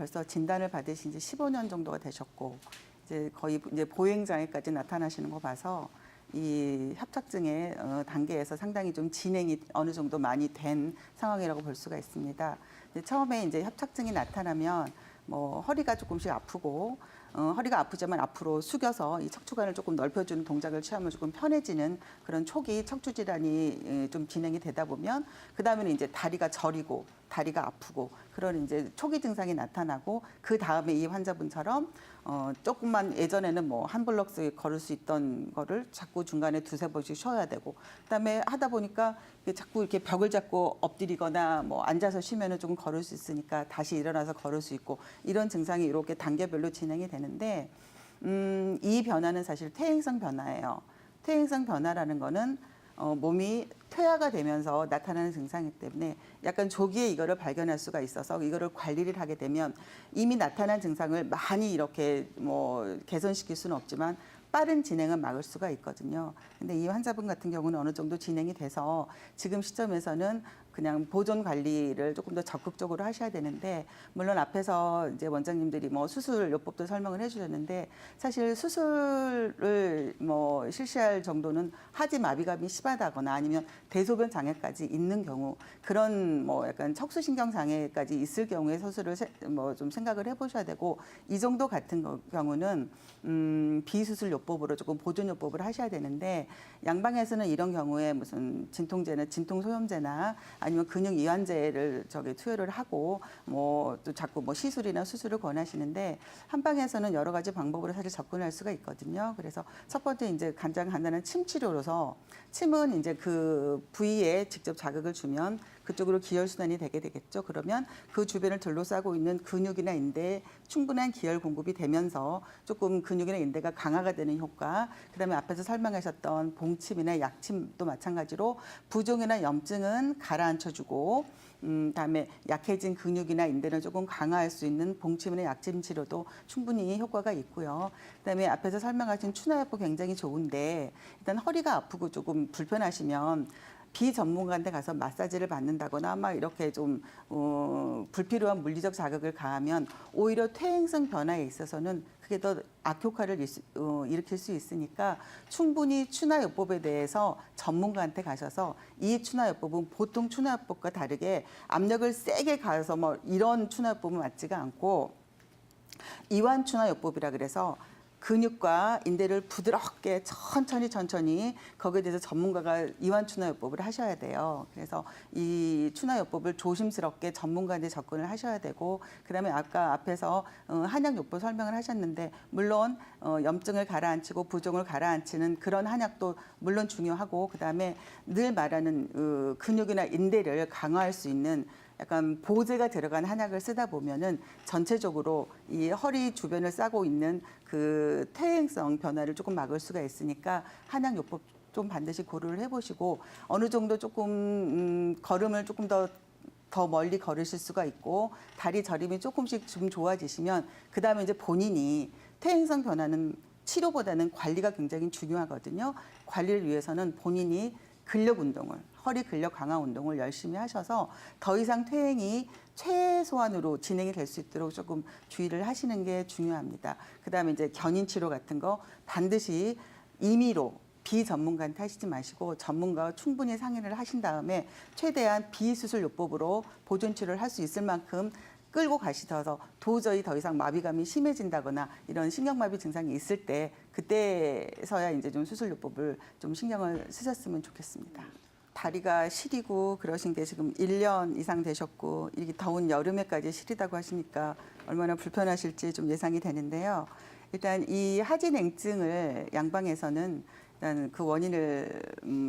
벌써 진단을 받으신 지 15년 정도가 되셨고 이제 거의 이제 보행장애까지 나타나시는 거 봐서 이 협착증의 단계에서 상당히 좀 진행이 어느 정도 많이 된 상황이라고 볼 수가 있습니다. 처음에 이제 협착증이 나타나면 뭐 허리가 조금씩 아프고 허리가 아프지만 앞으로 숙여서 이 척추관을 조금 넓혀주는 동작을 취하면 조금 편해지는 그런 초기 척추 질환이 좀 진행이 되다 보면 그 다음에는 이제 다리가 저리고 다리가 아프고 그런 이제 초기 증상이 나타나고 그 다음에 이 환자분처럼 조금만 예전에는 뭐 한 블럭씩 걸을 수 있던 거를 자꾸 중간에 두세 번씩 쉬어야 되고 그다음에 하다 보니까 자꾸 이렇게 벽을 잡고 엎드리거나 뭐 앉아서 쉬면은 조금 걸을 수 있으니까 다시 일어나서 걸을 수 있고 이런 증상이 이렇게 단계별로 진행이 되는데 이 변화는 사실 퇴행성 변화예요. 퇴행성 변화라는 거는 몸이 퇴화가 되면서 나타나는 증상이기 때문에 약간 조기에 이거를 발견할 수가 있어서 이거를 관리를 하게 되면 이미 나타난 증상을 많이 이렇게 뭐 개선시킬 수는 없지만 빠른 진행은 막을 수가 있거든요. 근데 이 환자분 같은 경우는 어느 정도 진행이 돼서 지금 시점에서는 그냥 보존 관리를 조금 더 적극적으로 하셔야 되는데 물론 앞에서 이제 원장님들이 뭐 수술 요법도 설명을 해주셨는데 사실 수술을 뭐 실시할 정도는 하지 마비감이 심하다거나 아니면 대소변 장애까지 있는 경우 그런 뭐 약간 척수신경 장애까지 있을 경우에 수술을 뭐 좀 생각을 해보셔야 되고 이 정도 같은 경우는 비수술 요법으로 조금 보존 요법을 하셔야 되는데 양방에서는 이런 경우에 무슨 진통제나 진통소염제나 아니면 근육 이완제를 투여를 하고 뭐 또 자꾸 뭐 시술이나 수술을 권하시는데 한방에서는 여러 가지 방법으로 사실 접근할 수가 있거든요. 그래서 첫 번째 이제 가장 간단한 침 치료로서 침은 이제 그 부위에 직접 자극을 주면 그쪽으로 기혈순환이 되게 되겠죠. 그러면 그 주변을 둘러싸고 있는 근육이나 인대에 충분한 기혈 공급이 되면서 조금 근육이나 인대가 강화가 되는 효과, 그다음에 앞에서 설명하셨던 봉침이나 약침도 마찬가지로 부종이나 염증은 가라앉혀주고 그다음에 약해진 근육이나 인대를 조금 강화할 수 있는 봉침이나 약침 치료도 충분히 효과가 있고요. 그다음에 앞에서 설명하신 추나요법 굉장히 좋은데 일단 허리가 아프고 조금 불편하시면 비전문가한테 가서 마사지를 받는다거나 막 이렇게 좀 불필요한 물리적 자극을 가하면 오히려 퇴행성 변화에 있어서는 그게 더 악효과를 일으킬 수 있으니까 충분히 추나요법에 대해서 전문가한테 가셔서 이 추나요법은 보통 추나요법과 다르게 압력을 세게 가해서 뭐 이런 추나요법은 맞지가 않고 이완 추나요법이라 그래서 근육과 인대를 부드럽게 천천히 거기에 대해서 전문가가 이완 추나요법을 하셔야 돼요. 그래서 이 추나요법을 조심스럽게 전문가한테 접근을 하셔야 되고 그다음에 아까 앞에서 한약요법 설명을 하셨는데 물론 염증을 가라앉히고 부종을 가라앉히는 그런 한약도 물론 중요하고 그다음에 늘 말하는 근육이나 인대를 강화할 수 있는 약간 보제가 들어간 한약을 쓰다 보면은 전체적으로 이 허리 주변을 싸고 있는 그 퇴행성 변화를 조금 막을 수가 있으니까 한약요법 좀 반드시 고려를 해보시고 어느 정도 조금 걸음을 조금 더 멀리 걸으실 수가 있고 다리 저림이 조금씩 좀 좋아지시면 그 다음에 이제 본인이 퇴행성 변화는 치료보다는 관리가 굉장히 중요하거든요. 관리를 위해서는 본인이 근력 운동을 허리 근력 강화 운동을 열심히 하셔서 더 이상 퇴행이 최소한으로 진행이 될 수 있도록 조금 주의를 하시는 게 중요합니다. 그다음에 이제 견인 치료 같은 거 반드시 임의로 비전문가한테 하시지 마시고 전문가와 충분히 상의를 하신 다음에 최대한 비수술 요법으로 보존 치료를 할 수 있을 만큼 끌고 가시셔서 도저히 더 이상 마비감이 심해진다거나 이런 신경마비 증상이 있을 때 그때서야 이제 좀 수술요법을 좀 신경을 쓰셨으면 좋겠습니다. 다리가 시리고 그러신 게 지금 1년 이상 되셨고 이렇게 더운 여름에까지 시리다고 하시니까 얼마나 불편하실지 좀 예상이 되는데요. 일단 이 하지냉증을 양방에서는 일단 그 원인을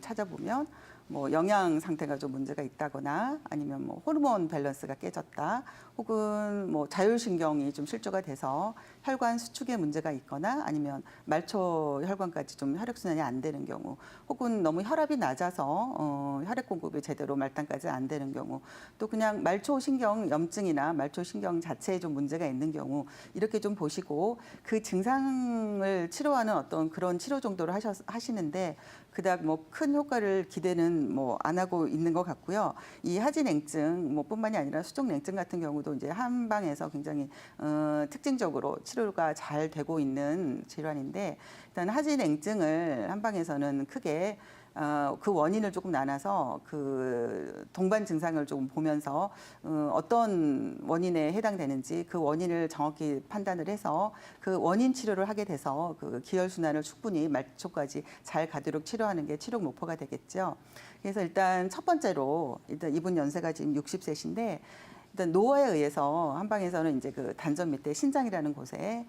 찾아보면 뭐 영양 상태가 좀 문제가 있다거나 아니면 뭐 호르몬 밸런스가 깨졌다 혹은 뭐 자율신경이 좀 실조가 돼서 혈관 수축에 문제가 있거나 아니면 말초 혈관까지 좀 혈액순환이 안 되는 경우 혹은 너무 혈압이 낮아서 혈액 공급이 제대로 말단까지 안 되는 경우 또 그냥 말초신경 염증이나 말초신경 자체에 좀 문제가 있는 경우 이렇게 좀 보시고 그 증상을 치료하는 어떤 그런 치료 정도를 하시는데 그닥 뭐 큰 효과를 기대는 치료는 뭐 안 하고 있는 것 같고요. 이 하지냉증 뭐 뿐만이 아니라 수족냉증 같은 경우도 이제 한방에서 굉장히 특징적으로 치료가 잘 되고 있는 질환인데 일단 하지냉증을 한방에서는 크게 그 원인을 조금 나눠서 그 동반 증상을 조금 보면서 어떤 원인에 해당되는지 그 원인을 정확히 판단을 해서 그 원인 치료를 하게 돼서 그 기혈순환을 충분히 말초까지 잘 가도록 치료하는 게 치료 목표가 되겠죠. 그래서 일단 첫 번째로 일단 이분 연세가 지금 60세신데 일단 노화에 의해서 한방에서는 이제 그 단전 밑에 신장이라는 곳에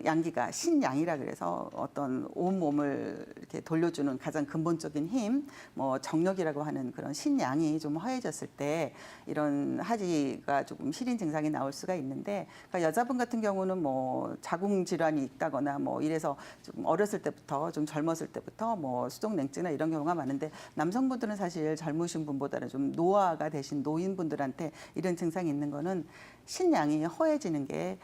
양기가 신양이라 그래서 어떤 온 몸을 이렇게 돌려주는 가장 근본적인 힘, 뭐 정력이라고 하는 그런 신양이 좀 허해졌을 때 이런 하지가 조금 시린 증상이 나올 수가 있는데, 그러니까 여자분 같은 경우는 뭐 자궁 질환이 있다거나 뭐 이래서 좀 어렸을 때부터 좀 젊었을 때부터 뭐 수족냉증이나 이런 경우가 많은데 남성분들은 사실 젊으신 분보다는 좀 노화가 되신 노인분들한테 이런 증상이 있는 거는 신양이 허해지는 게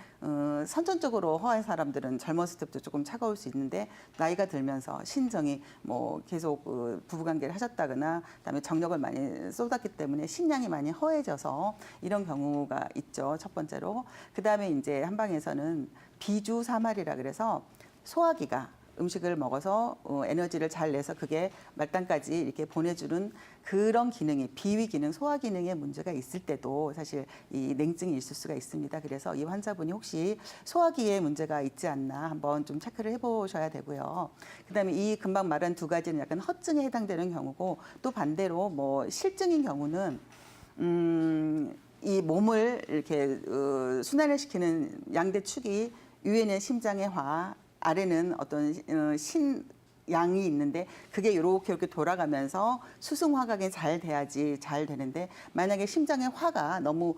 선천적으로 허한 사람들은 젊었을 때부터 조금 차가울 수 있는데 나이가 들면서 신정이 뭐 계속 부부관계를 하셨다거나 그다음에 정력을 많이 쏟았기 때문에 신양이 많이 허해져서 이런 경우가 있죠. 첫 번째로. 그다음에 이제 한방에서는 비주사말이라 그래서 소화기가 음식을 먹어서 에너지를 잘 내서 그게 말단까지 이렇게 보내주는 그런 기능이 비위 기능, 소화 기능에 문제가 있을 때도 사실 이 냉증이 있을 수가 있습니다. 그래서 이 환자분이 혹시 소화기에 문제가 있지 않나 한번 좀 체크를 해보셔야 되고요. 그다음에 이 금방 말한 두 가지는 약간 허증에 해당되는 경우고 또 반대로 뭐 실증인 경우는 이 몸을 이렇게 순환을 시키는 양대 축이 위에는 심장의 화, 아래는 어떤 신양이 있는데 그게 이렇게 돌아가면서 수승화각이 잘 돼야지 잘 되는데 만약에 심장의 화가 너무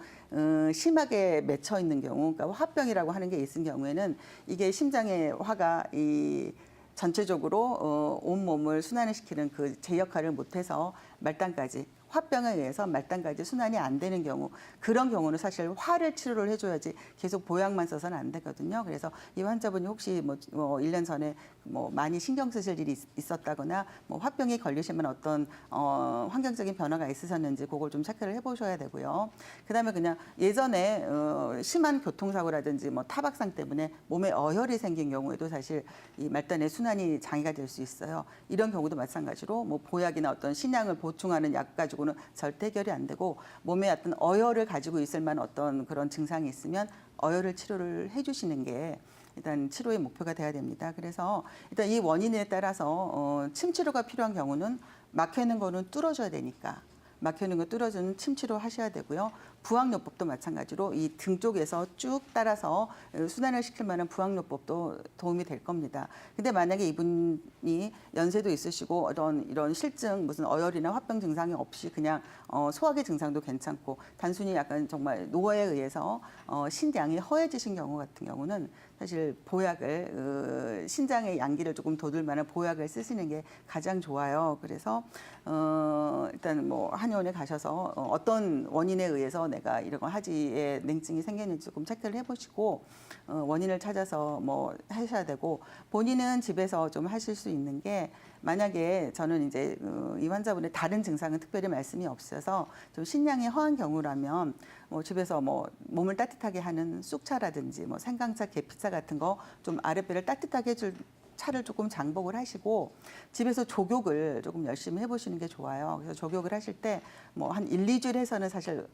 심하게 맺혀 있는 경우, 그러니까 화병이라고 하는 게 있은 경우에는 이게 심장의 화가 이 전체적으로 온 몸을 순환을 시키는 그 제 역할을 못해서 말단까지 화병에 의해서 말단까지 순환이 안 되는 경우, 그런 경우는 사실 화를 치료를 해줘야지 계속 보약만 써서는 안 되거든요. 그래서 이 환자분이 혹시 뭐 1년 전에 뭐 많이 신경 쓰실 일이 있었다거나 뭐 화병에 걸리시면 어떤 환경적인 변화가 있으셨는지 그걸 좀 체크를 해보셔야 되고요. 그다음에 그냥 예전에 심한 교통사고라든지 뭐 타박상 때문에 몸에 어혈이 생긴 경우에도 사실 이 말단의 순환이 장애가 될 수 있어요. 이런 경우도 마찬가지로 뭐 보약이나 어떤 신약을 보충하는 약 가지고는 절대 해결이 안 되고 몸에 어떤 어혈을 가지고 있을 만한 어떤 그런 증상이 있으면 어혈을 치료를 해주시는 게 일단 치료의 목표가 돼야 됩니다. 그래서 일단 이 원인에 따라서 침 치료가 필요한 경우는 막혀 있는 거는 뚫어줘야 되니까 막혀 있는 거 뚫어주는 침 치료 하셔야 되고요. 부항요법도 마찬가지로 이 등 쪽에서 쭉 따라서 순환을 시킬 만한 부항요법도 도움이 될 겁니다. 근데 만약에 이분이 연세도 있으시고 어떤 이런 실증 무슨 어혈이나 화병 증상이 없이 그냥 소화기 증상도 괜찮고 단순히 약간 정말 노화에 의해서 신장이 허해지신 경우 같은 경우는 사실 보약을 신장의 양기를 조금 돋을 만한 보약을 쓰시는 게 가장 좋아요. 그래서 일단 뭐 한의원에 가셔서 어떤 원인에 의해서 내가 이런 하지에 냉증이 생기는지 조금 체크를 해보시고 원인을 찾아서 뭐 하셔야 되고, 본인은 집에서 좀 하실 수 있는 게 만약에 저는 이제 이 환자분의 다른 증상은 특별히 말씀이 없어서 좀 신장이 허한 경우라면 뭐 집에서 뭐 몸을 따뜻하게 하는 쑥차라든지 뭐 생강차, 계피차 같은 거 좀 아랫배를 따뜻하게 해줄 차를 조금 장복을 하시고 집에서 조격을 조금 열심히 해보시는 게 좋아요. 그래서 조격을 하실 때 뭐 한 1, 2주일 해서는 사실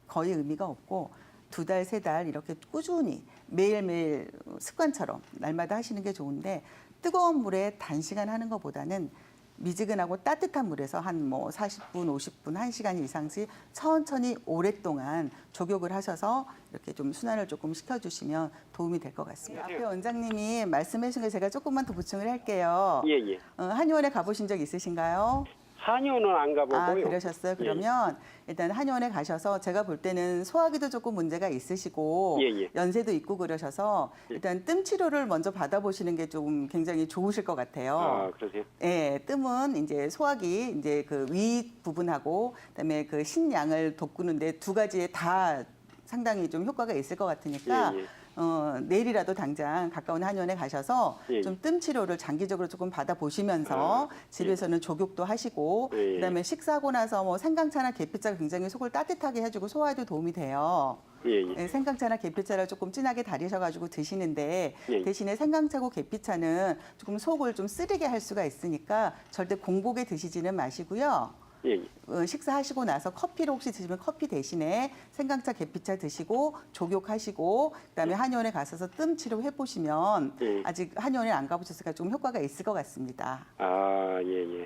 거의 의미가 없고 2달, 3달 이렇게 꾸준히 매일매일 습관처럼 날마다 하시는 게 좋은데, 뜨거운 물에 단시간 하는 것보다는 미지근하고 따뜻한 물에서 한 뭐 40분, 50분, 1시간 이상씩 천천히 오랫동안 조격을 하셔서 이렇게 좀 순환을 조금 시켜주시면 도움이 될 것 같습니다. 앞에 원장님이 말씀해 주신 거 제가 조금만 더 보충을 할게요. 예. 한의원에 가보신 적 있으신가요? 한의원은 안 가보고요. 아, 그러셨어요? 예. 그러면 일단 한의원에 가셔서 제가 볼 때는 소화기도 조금 문제가 있으시고 예. 연세도 있고 그러셔서 일단 뜸 치료를 먼저 받아보시는 게 좀 굉장히 좋으실 것 같아요. 아, 그러세요? 예, 뜸은 이제 소화기 이제 그 위 부분하고 그다음에 그 신양을 돋구는데 두 가지에 다 상당히 좀 효과가 있을 것 같으니까 예. 내일이라도 당장 가까운 한의원에 가셔서 예. 좀 뜸 치료를 장기적으로 조금 받아보시면서 집에서는 조격도 하시고 예. 그다음에 식사하고 나서 뭐 생강차나 계피차가 굉장히 속을 따뜻하게 해주고 소화에도 도움이 돼요. 예, 예. 예, 생강차나 계피차를 조금 진하게 달이셔가지고 드시는데 예. 대신에 생강차고 계피차는 조금 속을 좀 쓰리게 할 수가 있으니까 절대 공복에 드시지는 마시고요. 예, 예. 식사하시고 나서 커피를 혹시 드시면 커피 대신에 생강차, 계피차 드시고 조격하시고 그다음에 한의원에 가셔서 뜸 치료 해보시면 예. 아직 한의원에 안 가보셨으니까 좀 효과가 있을 것 같습니다. 아, 예, 예.